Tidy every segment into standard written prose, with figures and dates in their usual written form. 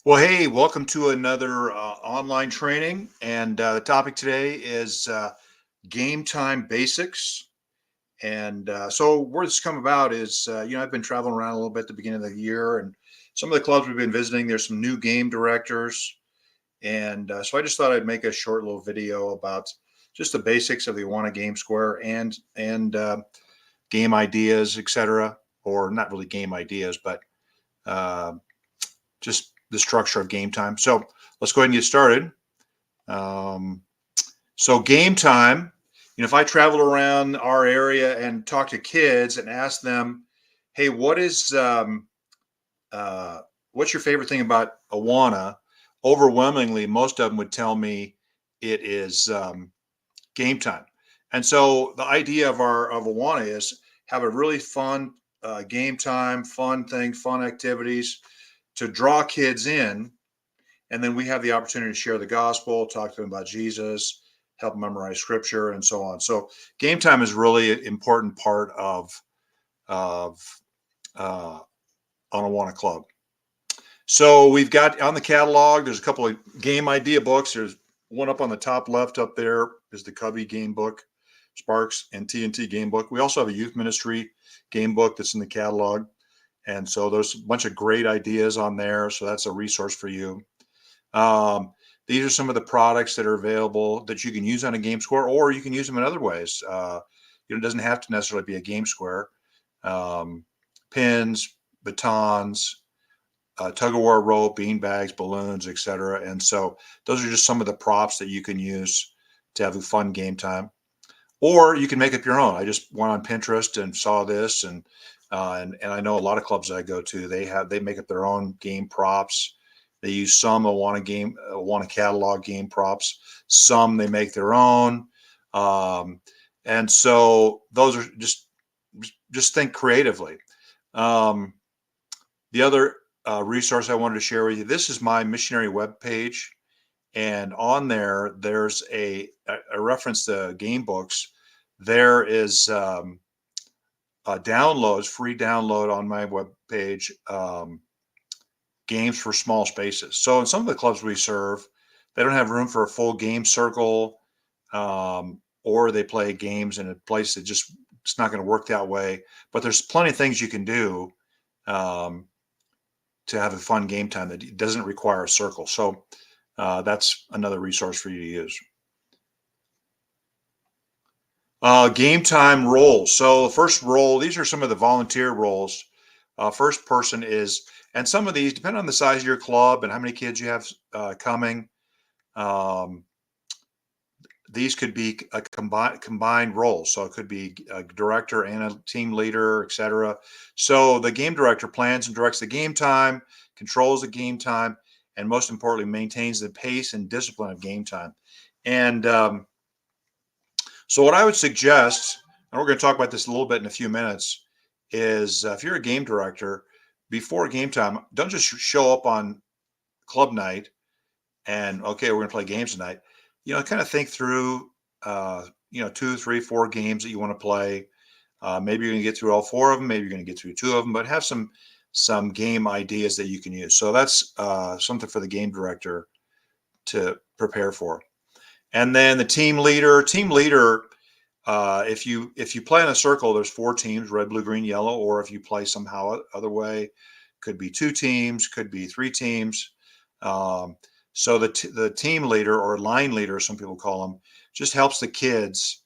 Well, hey, welcome to another online training. And the topic today is game time basics. And so, where this come about is, I've been traveling around a little bit at the beginning of the year, and some of the clubs we've been visiting, there's some new game directors. And so, I just thought I'd make a short little video about just the basics of the Awana Game Square and game ideas, etc. Or not really game ideas, but uh, just the structure of game time. So let's go ahead and get started. Um, so game time, if I travel around our area and talk to kids and ask them, hey, uh, what's your favorite thing about Awana? Overwhelmingly, most of them would tell me it is game time. And so the idea of Awana is have a really fun game time, fun things, fun activities to draw kids in, and then we have the opportunity to share the gospel, talk to them about Jesus, help them memorize scripture, and so on. So game time is really an important part of uh, on Awana Club. So we've got on the catalog, there's a couple of game idea books. There's one up on the top left up there is the Cubby game book, Sparks and TNT game book. We also have a youth ministry game book that's in the catalog. And so there's a bunch of great ideas on there. So that's a resource for you. Um, these are some of the products that are available that you can use on a game square, or you can use them in other ways. It doesn't have to necessarily be a game square. Um, Pins, batons, tug of war rope, bean bags, balloons, etc. And so those are just some of the props that you can use to have a fun game time. Or you can make up your own. I just went on Pinterest and saw this, and I know a lot of clubs that I go to, they make up their own game props. They use some Awana catalog game props. Some they make their own, um, and so those are just think creatively. Um, the other resource I wanted to share with you. This is my missionary web page, and on there, there's a reference to game books. There is downloads, free download on my web page, games for small spaces. So in some of the clubs we serve, they don't have room for a full game circle, or they play games in a place that just it's not going to work that way. But there's plenty of things you can do um, to have a fun game time that doesn't require a circle. So that's another resource for you to use. Game time roles. So the first role, these are some of the volunteer roles. First person is, and some of these depend on the size of your club and how many kids you have coming. Um, these could be a combined role. So it could be a director and a team leader, etc. So the game director plans and directs the game time, controls the game time, and most importantly, maintains the pace and discipline of game time. And so what I would suggest, and we're going to talk about this a little bit in a few minutes, is if you're a game director, before game time, don't just show up on club night and okay, we're going to play games tonight. Kind of think through, 2, 3, 4 games that you want to play. Maybe you're going to get through all four of them. Maybe you're going to get through two of them, but have some game ideas that you can use. So that's something for the game director to prepare for. And then the team leader. If you play in a circle, there's 4 teams: red, blue, green, yellow. Or if you play somehow other way, could be 2 teams, could be 3 teams. Um, so the team leader, or line leader, some people call them, just helps the kids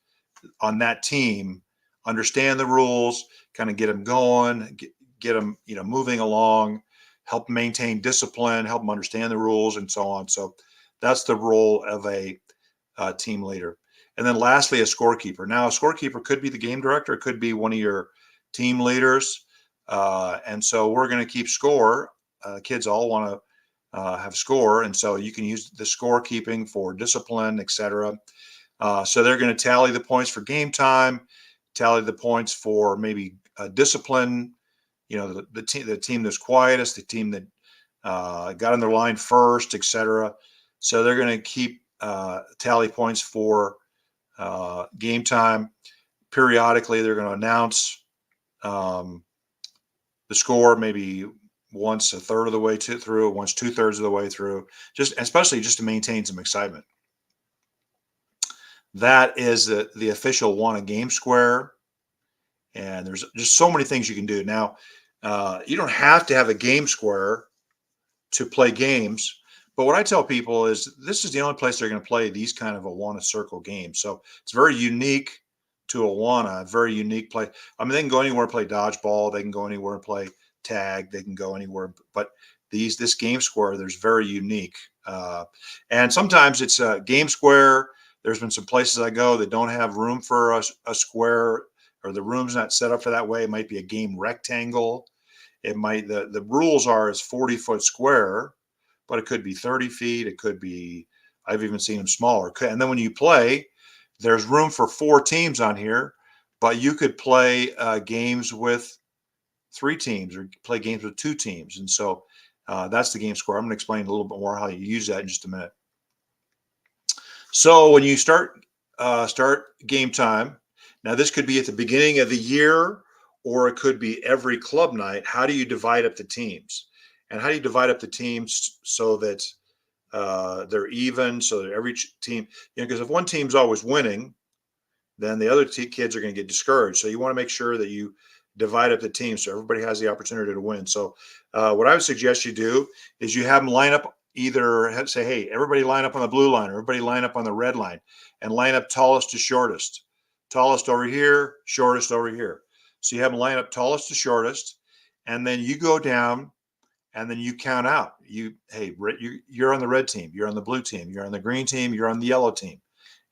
on that team understand the rules, kind of get them going, get them moving along, help maintain discipline, help them understand the rules, and so on. So that's the role of a team leader. And then lastly, a scorekeeper. Now, a scorekeeper could be the game director, it could be one of your team leaders. And so we're going to keep score. Kids all want to have score, and so you can use the scorekeeping for discipline, etc. So they're going to tally the points for game time, tally the points for maybe discipline. The team that's quietest, the team that got on their line first, etc. So they're going to keep tally points for game time. Periodically, they're going to announce the score, maybe once a third of the way through, once 2/3 of the way through, just especially just to maintain some excitement. That is the official Awana game square, and there's just so many things you can do. Now, you don't have to have a game square to play games. But what I tell people is this is the only place they're going to play these kind of Awana circle games. So it's very unique to Awana, a very unique play. I mean, they can go anywhere and play dodgeball. They can go anywhere and play tag. They can go anywhere. But this game square, there's very unique. And sometimes it's a game square. There's been some places I go that don't have room for a square, or the room's not set up for that way. It might be a game rectangle. It might, the rules are is 40-foot square, but it could be 30 feet. It could be, I've even seen them smaller. And then when you play, there's room for 4 teams on here, but you could play games with 3 teams or play games with 2 teams. And so that's the game square. I'm going to explain a little bit more how you use that in just a minute. So when you start game time, now this could be at the beginning of the year, or it could be every club night. How do you divide up the teams? And how do you divide up the teams so that they're even, so that every team, because if one team's always winning, then the other kids are going to get discouraged. So you want to make sure that you divide up the team so everybody has the opportunity to win. So what I would suggest you do is you have them line up, either say, hey, everybody line up on the blue line, or everybody line up on the red line, and line up tallest to shortest. Tallest over here, shortest over here. So you have them line up tallest to shortest, and then you go down and then you count out. Hey, you're on the red team, you're on the blue team, you're on the green team, you're on the yellow team.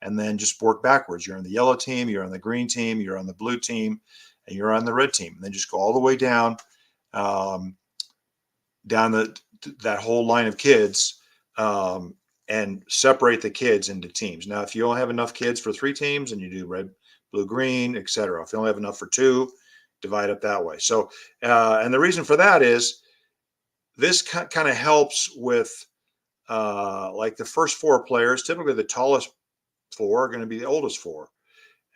And then just work backwards. You're on the yellow team, you're on the green team, you're on the blue team, and you're on the red team. And then just go all the way down, that whole line of kids, and separate the kids into teams. Now, if you only have enough kids for 3 teams, and you do red, blue, green, etc. If you only have enough for 2, divide up that way. So, and the reason for that is this kind of helps with like the first 4 players. Typically, the tallest 4 are going to be the oldest 4,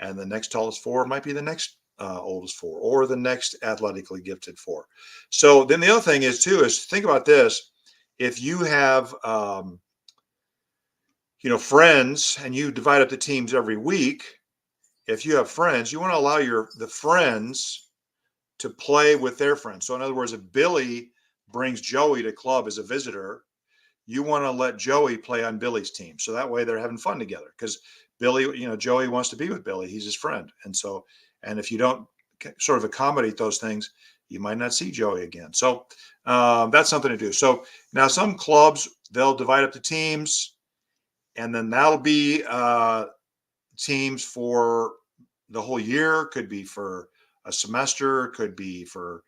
and the next tallest 4 might be the next oldest 4, or the next athletically gifted 4. So then the other thing is too is think about this: if you have friends, and you divide up the teams every week, if you have friends, you want to allow the friends to play with their friends. So in other words, if Billy brings Joey to club as a visitor, you want to let Joey play on Billy's team. So that way they're having fun together, because Billy, Joey wants to be with Billy. He's his friend. And if you don't sort of accommodate those things, you might not see Joey again. So that's something to do. So now some clubs, they'll divide up the teams, and then that'll be teams for the whole year. Could be for a semester, could be for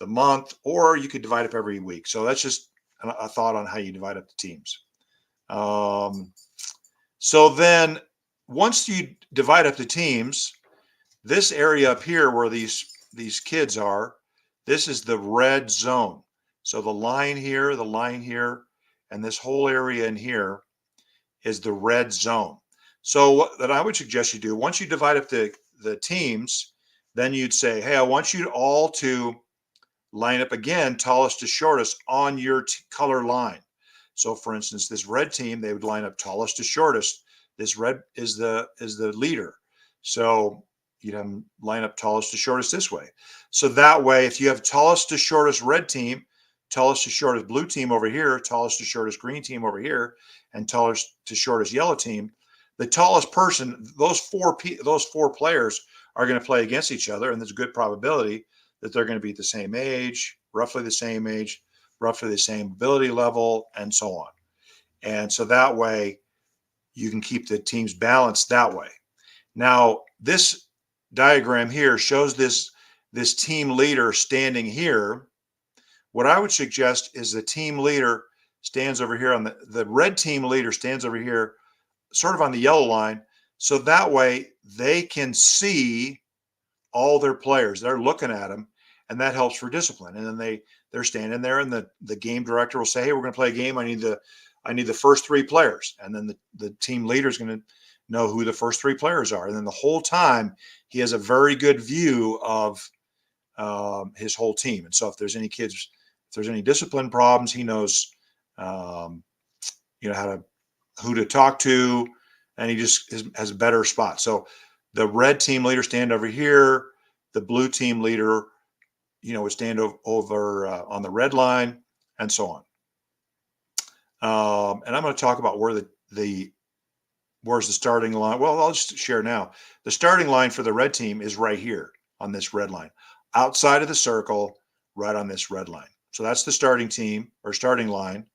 the month, or you could divide up every week. So that's just a thought on how you divide up the teams. So then once you divide up the teams, this area up here where these kids are, this is the red zone. So the line here, and this whole area in here is the red zone. So what that I would suggest you do, once you divide up the teams, then you'd say, hey, I want you all to line up again, tallest to shortest on your color line. So for instance, this red team, they would line up tallest to shortest. This red is the leader. So you'd have them line up tallest to shortest this way. So that way, if you have tallest to shortest red team, tallest to shortest blue team over here, tallest to shortest green team over here, and tallest to shortest yellow team, the tallest person, those four players are going to play against each other, and there's a good probability that they're going to be the same age, roughly the same ability level, and so on. And so that way you can keep the teams balanced that way. Now, this diagram here shows this team leader standing here. What I would suggest is the team leader stands over here on the red team leader stands over here, sort of on the yellow line. So that way they can see all their players. They're looking at them, and that helps for discipline. And then they're standing there, and the game director will say, hey, we're going to play a game. I need the first 3 players. And then the team leader is going to know who the first 3 players are. And then the whole time he has a very good view of his whole team. And so if there's any kids If there's any discipline problems, he knows, um, who to talk to, and he just has a better spot. So the red team leader stand over here. The blue team leader, would stand over on the red line, and so on. And I'm going to talk about where's the starting line. Well, I'll just share now. The starting line for the red team is right here on this red line, outside of the circle, right on this red line. So that's the starting team or starting line.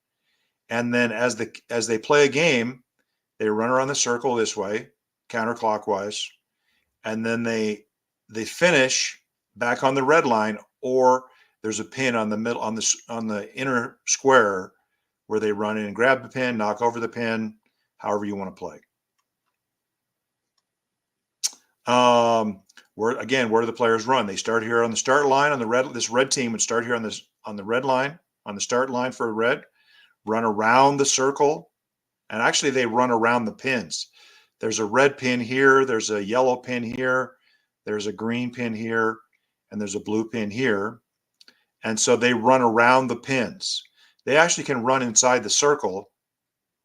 And then as they play a game, they run around the circle this way, counterclockwise, and then they finish back on the red line, or there's a pin on the middle on the inner square where they run in and grab the pin, knock over the pin, however you want to play. Where do the players run? They start here on the start line on the red. This red team would start here on the red line, on the start line for red, run around the circle, and actually they run around the pins. There's a red pin here, there's a yellow pin here, there's a green pin here, and there's a blue pin here. And so they run around the pins. They actually can run inside the circle.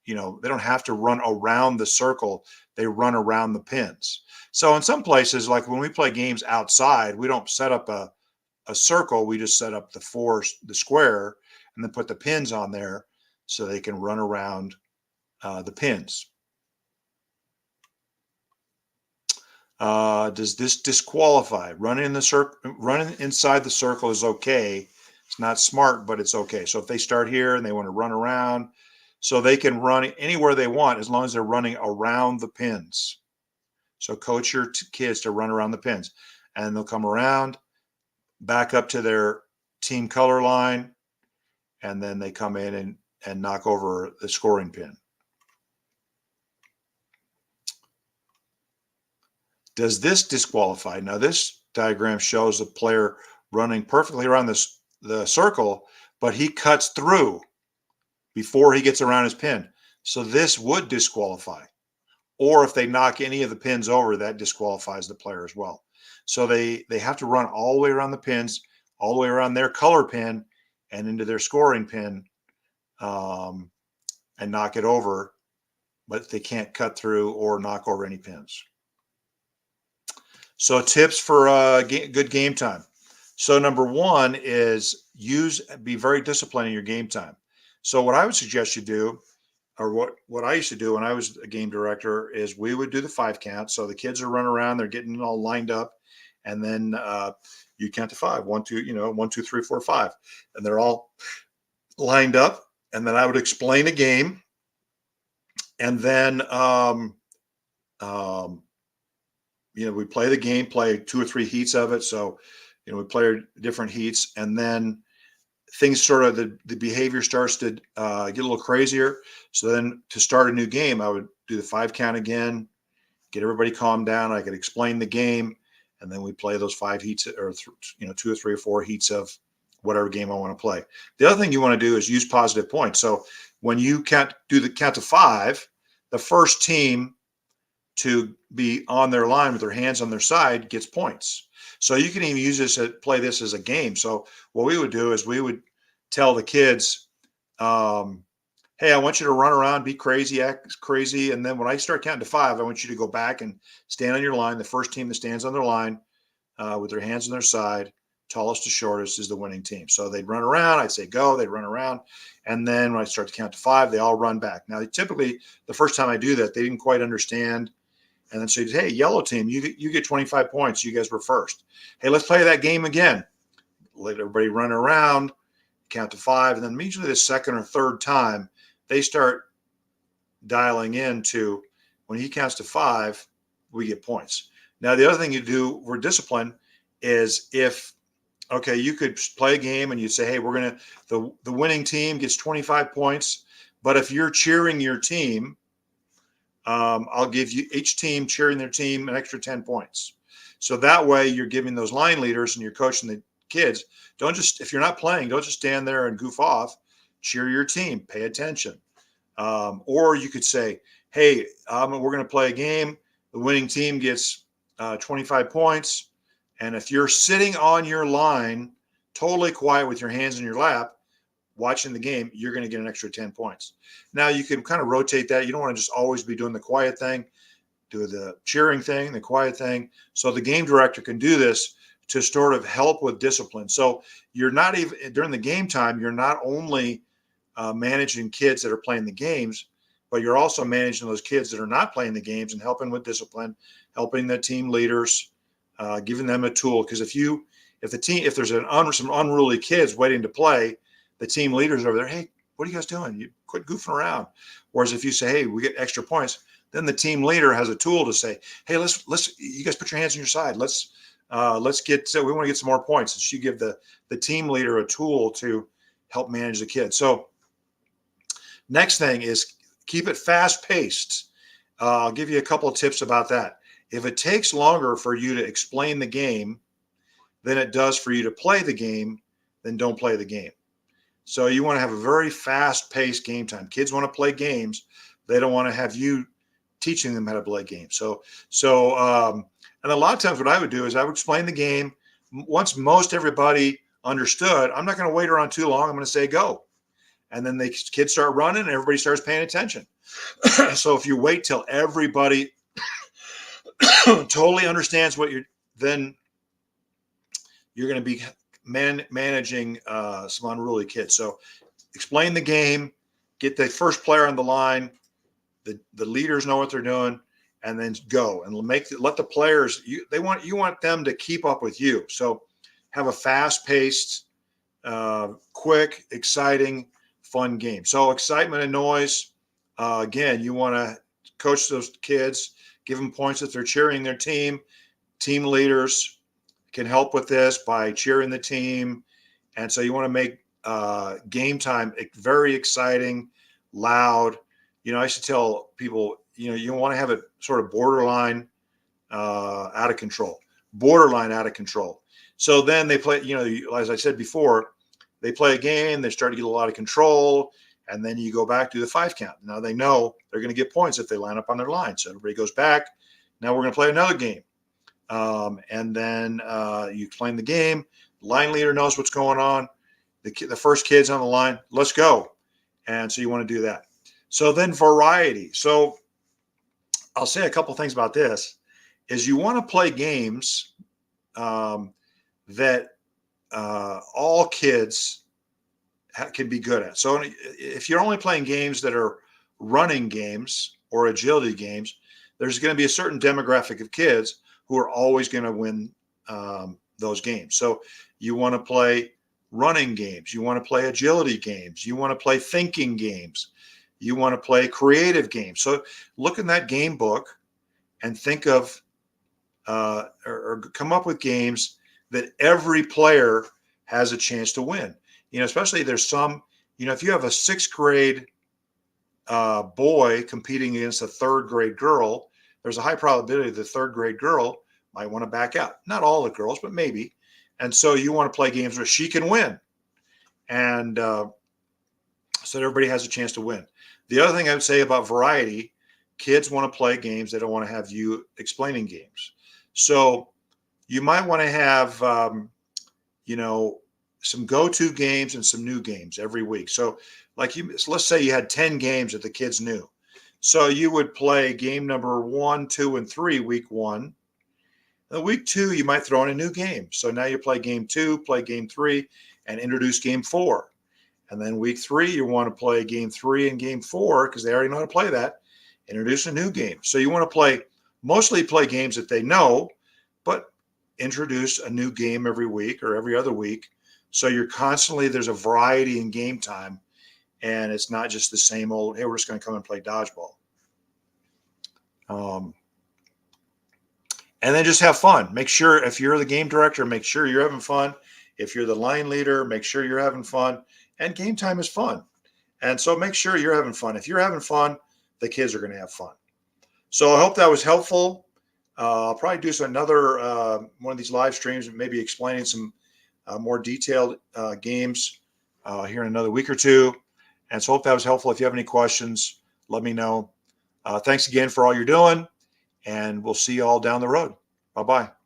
They don't have to run around the circle. They run around the pins. So in some places, like when we play games outside, we don't set up a circle. We just set up the square, and then put the pins on there so they can run around the pins. Does this disqualify? Running inside the circle is okay. It's not smart, but it's okay. So if they start here and they want to run around, so they can run anywhere they want as long as they're running around the pins. So coach your kids to run around the pins, and they'll come around, back up to their team color line, and then they come in and knock over the scoring pin. Does this disqualify? Now, this diagram shows a player running perfectly around the circle, but he cuts through before he gets around his pin. So this would disqualify. Or if they knock any of the pins over, that disqualifies the player as well. So they have to run all the way around the pins, all the way around their color pin and into their scoring pin, and knock it over, but they can't cut through or knock over any pins. So tips for good game time. So number one is be very disciplined in your game time. So what I would suggest you do, or what I used to do when I was a game director, is we would do the 5 count. So the kids are running around, they're getting all lined up, and then you count to 5. 1, 2, 1, 2, 3, 4, 5, and they're all lined up. And then I would explain a game, and then we play the game, play 2 or 3 heats of it. So we play different heats, and then things sort of the behavior starts to get a little crazier. So then to start a new game, I would do the 5 count again, get everybody calmed down. I could explain the game, and then we play those 5 heats, or 2 or 3 or 4 heats of whatever game I want to play. The other thing you want to do is use positive points. So when you do the count to 5, the first team to be on their line with their hands on their side gets points. So you can even play this as a game. So what we would do is we would tell the kids, hey, I want you to run around, be crazy, act crazy. And then when I start counting to 5, I want you to go back and stand on your line. The first team that stands on their line with their hands on their side, tallest to shortest, is the winning team. So they'd run around. I'd say go. They'd run around. And then when I start to count to 5, they all run back. Now, typically, the first time I do that, they didn't quite understand. And then say, hey, yellow team, you get 25 points. You guys were first. Hey, let's play that game again. Let everybody run around, count to 5. And then usually the second or third time, they start dialing into when he counts to 5, we get points. Now, the other thing you do for discipline is you could play a game and you say, hey, the winning team gets 25 points. But if you're cheering your team, I'll give you each team cheering their team an extra 10 points. So that way you're giving those line leaders and you're coaching the kids. If you're not playing, don't just stand there and goof off. Cheer your team, pay attention. Or you could say, hey, we're going to play a game. The winning team gets 25 points. And if you're sitting on your line, totally quiet with your hands in your lap, watching the game, you're going to get an extra 10 points. Now you can kind of rotate that. You don't want to just always be doing the quiet thing, do the cheering thing, the quiet thing. So the game director can do this to sort of help with discipline. So you're not even during the game time, you're not only managing kids that are playing the games, but you're also managing those kids that are not playing the games and helping with discipline, helping the team leaders, giving them a tool. Because if there's some unruly kids waiting to play, the team leaders over there, hey, what are you guys doing? You quit goofing around. Whereas if you say, hey, we get extra points, then the team leader has a tool to say, hey, let's you guys put your hands on your side. We want to get some more points. And you give the team leader a tool to help manage the kids. So next thing is keep it fast paced. I'll give you a couple of tips about that. If it takes longer for you to explain the game than it does for you to play the game, then don't play the game. So you want to have a very fast-paced game time. Kids want to play games. They don't want to have you teaching them how to play games. And a lot of times what I would do is I would explain the game. Once most everybody understood, I'm not going to wait around too long. I'm going to say go. And then the kids start running and everybody starts paying attention. So if you wait till everybody totally understands then you're going to be managing some unruly kids. So explain the game, get the first player on the line, the leaders know what they're doing, and then go and let the players you want them to keep up with you. So have a fast-paced, quick, exciting, fun game. So excitement and noise. Again, you want to coach those kids, give them points if they're cheering their team. Team leaders can help with this by cheering the team. And so you want to make game time very exciting, loud. I used to tell people, you want to have it sort of borderline out of control. So then they play, as I said before, they play a game, they start to get a lot of control, and then you go back to the 5 count. Now they know they're going to get points if they line up on their line. So everybody goes back. Now we're going to play another game. And then you explain the game. The line leader knows what's going on. The first kid's on the line. Let's go. And so you want to do that. So then variety. So I'll say a couple things about this. Is you want to play games that all kids can be good at. So if you're only playing games that are running games or agility games, there's going to be a certain demographic of kids who are always going to win those games. So you want to play running games. You want to play agility games. You want to play thinking games. You want to play creative games. So look in that game book and think of or come up with games that every player has a chance to win. Especially there's some, if you have a 6th grade boy competing against a 3rd grade girl, there's a high probability the 3rd grade girl might want to back out. Not all the girls, but maybe. And so you want to play games where she can win. And so that everybody has a chance to win. The other thing I would say about variety, kids want to play games. They don't want to have you explaining games. So you might want to have, some go-to games and some new games every week. So let's say you had 10 games that the kids knew. So you would play game number 1, 2, and 3 week 1. And week 2, you might throw in a new game. So now you play game 2, play game 3, and introduce game 4. And then week 3, you want to play game 3 and game 4 because they already know how to play that. Introduce a new game. So you want to mostly play games that they know, but introduce a new game every week or every other week. So there's a variety in game time, and it's not just the same old, hey, we're just going to come and play dodgeball. And then just have fun. Make sure if you're the game director, make sure you're having fun. If you're the line leader, make sure you're having fun. And game time is fun. And so make sure you're having fun. If you're having fun, the kids are going to have fun. So I hope that was helpful. I'll probably do another one of these live streams, maybe explaining some more detailed games here in another week or two. And so hope that was helpful. If you have any questions, let me know. Thanks again for all you're doing, and we'll see you all down the road. Bye-bye.